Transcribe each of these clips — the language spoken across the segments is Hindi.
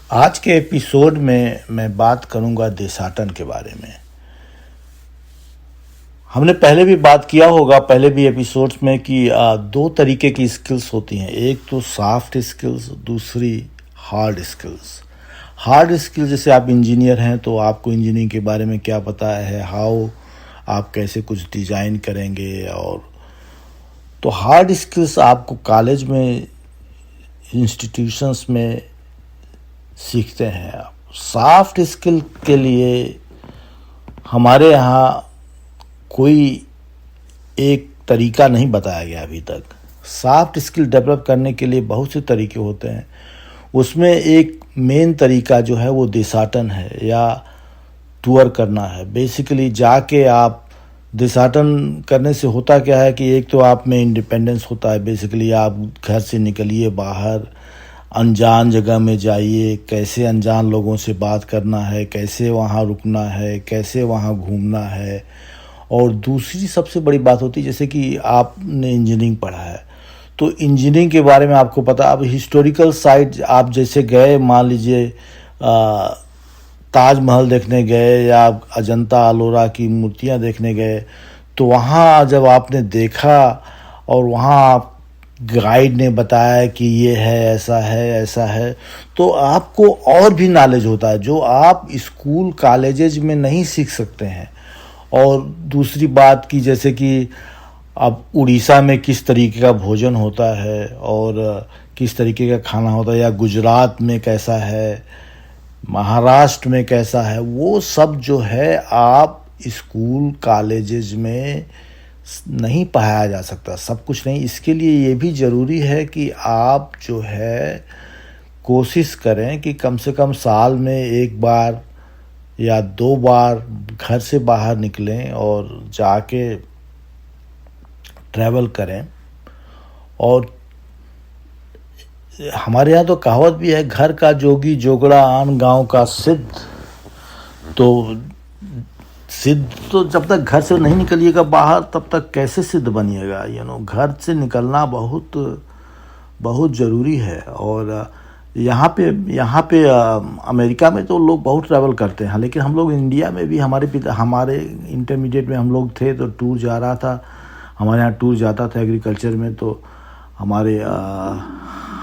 आज के एपिसोड में मैं बात करूंगा देशाटन के बारे में। हमने पहले भी बात किया होगा, पहले भी एपिसोड्स में कि दो तरीके की स्किल्स होती हैं। एक तो सॉफ्ट स्किल्स, दूसरी हार्ड स्किल्स। हार्ड स्किल्स जैसे आप इंजीनियर हैं तो आपको इंजीनियरिंग के बारे में क्या पता है, हाउ आप कैसे कुछ डिज़ाइन करेंगे। और तो हार्ड स्किल्स आपको कॉलेज में, इंस्टीट्यूशंस में सीखते हैं आप। सॉफ्ट स्किल के लिए हमारे यहाँ कोई एक तरीका नहीं बताया गया अभी तक। सॉफ्ट स्किल डेवलप करने के लिए बहुत से तरीके होते हैं। उसमें एक मेन तरीका जो है वो देशाटन है या टूर करना है। बेसिकली जाके आप देशाटन करने से होता क्या है कि एक तो आप में इंडिपेंडेंस होता है। बेसिकली आप घर से निकलिए बाहर, अनजान जगह में जाइए, कैसे अनजान लोगों से बात करना है, कैसे वहाँ रुकना है, कैसे वहाँ घूमना है। और दूसरी सबसे बड़ी बात होती है जैसे कि आपने इंजीनियरिंग पढ़ा है तो इंजीनियरिंग के बारे में आपको पता। अब हिस्टोरिकल साइट आप जैसे गए, मान लीजिए ताजमहल देखने गए या अजंता अलोरा की मूर्तियाँ देखने गए, तो वहाँ जब आपने देखा और वहाँ आप गाइड ने बताया कि ये है, ऐसा है, तो आपको और भी नॉलेज होता है जो आप स्कूल कॉलेजेज में नहीं सीख सकते हैं। और दूसरी बात की जैसे कि अब उड़ीसा में किस तरीके का भोजन होता है और किस तरीके का खाना होता है, या गुजरात में कैसा है, महाराष्ट्र में कैसा है, वो सब जो है आप स्कूल कॉलेजेस में नहीं पढ़ाया जा सकता, सब कुछ नहीं। इसके लिए ये भी ज़रूरी है कि आप जो है कोशिश करें कि कम से कम साल में एक बार या दो बार घर से बाहर निकलें और जाके ट्रैवल करें। और हमारे यहाँ तो कहावत भी है, घर का जोगी जोगड़ा आन गांव का सिद्ध। तो सिद्ध तो जब तक घर से नहीं निकलिएगा बाहर तब तक कैसे सिद्ध बनिएगा। घर से निकलना बहुत बहुत ज़रूरी है। और यहाँ पे अमेरिका में तो लोग बहुत ट्रैवल करते हैं, लेकिन हम लोग इंडिया में भी हमारे इंटरमीडिएट में हम लोग थे तो टूर जा रहा था, हमारे यहाँ टूर जाता था एग्रीकल्चर में। तो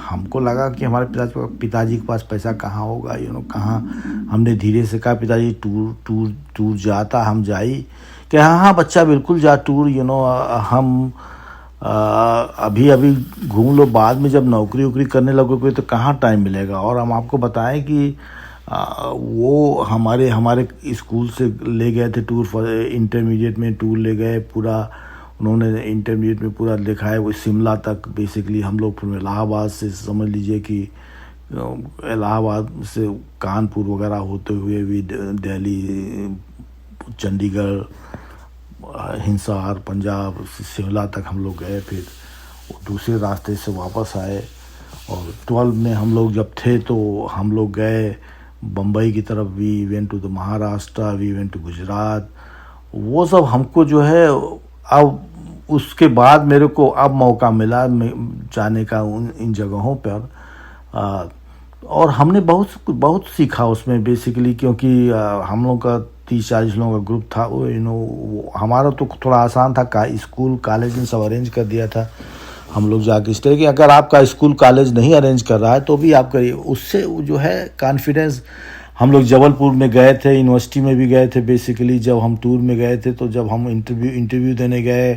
हमको लगा कि हमारे पिताजी के पास पैसा कहाँ होगा, कहाँ। हमने धीरे से कहा, पिताजी टूर जाता, हम जाई। कि हाँ बच्चा बिल्कुल जा टूर, हम अभी घूम लो, बाद में जब नौकरी वोकरी करने लगोगे तो कहाँ टाइम मिलेगा। और हम आपको बताएं कि वो हमारे स्कूल से ले गए थे टूर, इंटरमीडिएट में टूर ले गए पूरा। उन्होंने इंटरमीडिएट में पूरा दिखाया, वो शिमला तक। बेसिकली हम लोग फिर इलाहाबाद से समझ लीजिए कि इलाहाबाद से कानपुर वगैरह होते हुए भी दिल्ली, चंडीगढ़, हिसार, पंजाब, शिमला तक हम लोग गए। फिर दूसरे रास्ते से वापस आए। और 12 में हम लोग जब थे तो हम लोग गए बम्बई की तरफ। We went to the Maharashtra, we went to Gujarat. वो सब हमको जो है, अब उसके बाद मेरे को अब मौका मिला जाने का इन जगहों पर। और हमने बहुत सीखा उसमें बेसिकली, क्योंकि हम लोग का 30-40 लोगों का ग्रुप था। वो हमारा तो थोड़ा आसान था, स्कूल कॉलेज ने सब अरेंज कर दिया था। हम लोग जाके स्टे कि अगर आपका स्कूल कॉलेज नहीं अरेंज कर रहा है तो भी आप करिए, उससे जो है कॉन्फिडेंस। हम लोग जबलपुर में गए थे, यूनिवर्सिटी में भी गए थे। बेसिकली जब हम टूर में गए थे तो जब हम इंटरव्यू देने गए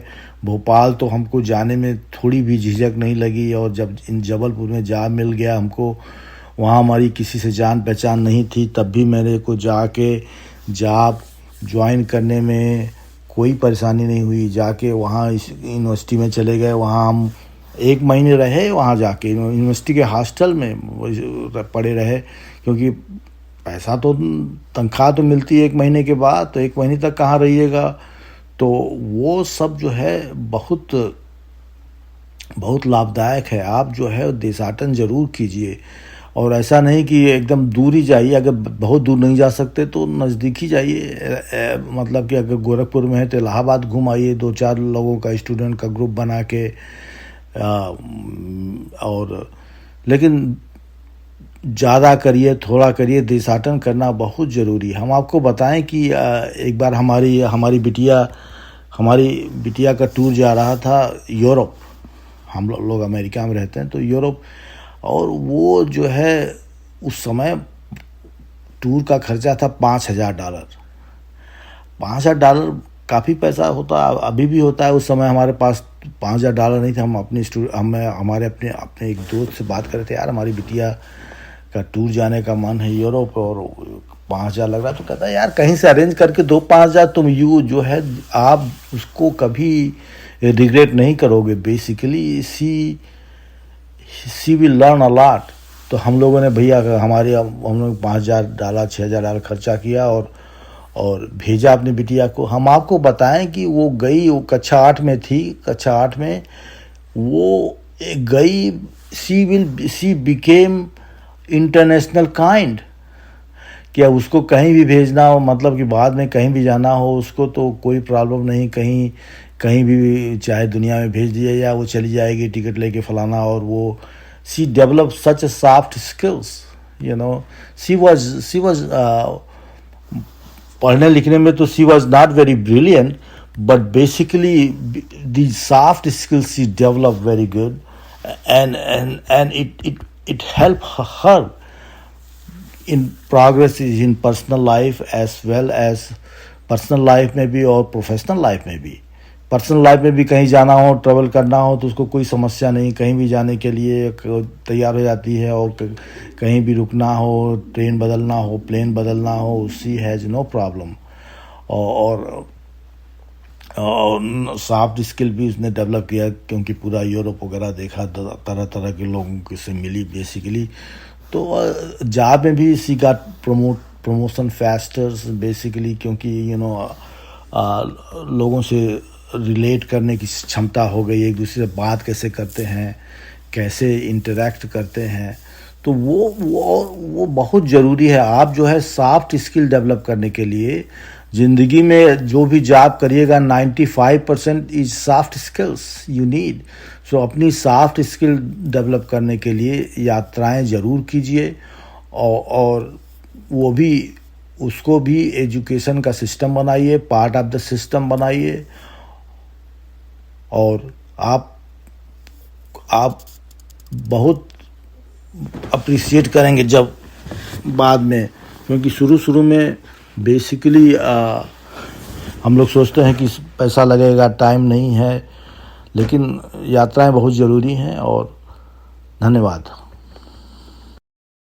भोपाल, तो हमको जाने में थोड़ी भी झिझक नहीं लगी। और जब इन जबलपुर में जॉब मिल गया हमको, वहाँ हमारी किसी से जान पहचान नहीं थी, तब भी मेरे को जाके जॉब ज्वाइन करने में कोई परेशानी नहीं हुई। जाके वहाँ यूनिवर्सिटी में चले गए, वहाँ हम 1 महीने रहे। वहाँ जाके यूनिवर्सिटी के हॉस्टल में पड़े रहे, क्योंकि पैसा तो, तनख्वाह तो मिलती है 1 महीने के बाद, तो 1 महीने तक कहाँ रहिएगा। तो वो सब जो है बहुत बहुत लाभदायक है। आप जो है देशाटन ज़रूर कीजिए। और ऐसा नहीं कि एकदम दूर ही जाइए, अगर बहुत दूर नहीं जा सकते तो नज़दीक ही जाइए। मतलब कि अगर गोरखपुर में है तो इलाहाबाद घूम आइए, 2-4 लोगों का स्टूडेंट का ग्रुप बना के। और लेकिन ज़्यादा करिए थोड़ा करिए, देशाटन करना बहुत ज़रूरी है। हम आपको बताएं कि एक बार हमारी बिटिया का टूर जा रहा था यूरोप। हम लोग अमेरिका में रहते हैं तो यूरोप, और वो जो है उस समय टूर का खर्चा था $5,000। $5,000 काफ़ी पैसा होता है, अभी भी होता है। उस समय हमारे पास $5,000 नहीं थे। हमारे अपने एक दोस्त से बात कर रहे थे, यार हमारी बिटिया का टूर जाने का मन है यूरोप और $5,000 लग रहा। तो कहता है यार कहीं से अरेंज करके दो $5,000, तुम जो है आप उसको कभी रिग्रेट नहीं करोगे। Basically she will learn a lot. तो हम लोगों ने भैया हम लोग $5,000 $6,000 खर्चा किया और भेजा अपनी बिटिया को। हम आपको बताएं कि वो गई, वो कक्षा 8 में थी। कक्षा 8 में वो गई, सी बिकेम इंटरनेशनल काइंड। क्या उसको कहीं भी भेजना हो, मतलब कि बाद में कहीं भी जाना हो उसको, तो कोई प्रॉब्लम नहीं, कहीं भी चाहे दुनिया में भेज दिया या वो चली जाएगी टिकट लेके फलाना। और वो she develop such soft skills, she was पढ़ने लिखने में तो she was not very brilliant, but basically the soft skills she develop very good, and it helped her in progress in personal life as well as personal life में भी और प्रोफेशनल लाइफ में भी। पर्सनल लाइफ में भी कहीं जाना हो, ट्रैवल करना हो तो उसको कोई समस्या नहीं, कहीं भी जाने के लिए तैयार हो जाती है। और कहीं भी रुकना हो, ट्रेन बदलना हो, प्लेन बदलना हो, शी हैज़ नो प्रॉब्लम। और सॉफ्ट स्किल भी उसने डेवलप किया, क्योंकि पूरा यूरोप वगैरह देखा, तरह तरह के लोगों से मिली बेसिकली। तो जॉब में भी सी गॉट प्रमोशन फास्टर बेसिकली, क्योंकि लोगों से रिलेट करने की क्षमता हो गई, एक दूसरे से बात कैसे करते हैं, कैसे इंटरेक्ट करते हैं। तो वो बहुत ज़रूरी है। आप जो है सॉफ्ट स्किल डेवलप करने के लिए ज़िंदगी में जो भी जॉब करिएगा 95% is soft skills you need. So अपनी सॉफ्ट स्किल डेवलप करने के लिए यात्राएं ज़रूर कीजिए, और वो भी उसको भी एजुकेशन का सिस्टम बनाइए, पार्ट ऑफ द सिस्टम बनाइए। और आप बहुत अप्रिशिएट करेंगे जब बाद में, क्योंकि शुरू में बेसिकली हम लोग सोचते हैं कि पैसा लगेगा, टाइम नहीं है, लेकिन यात्राएं बहुत ज़रूरी हैं। और धन्यवाद।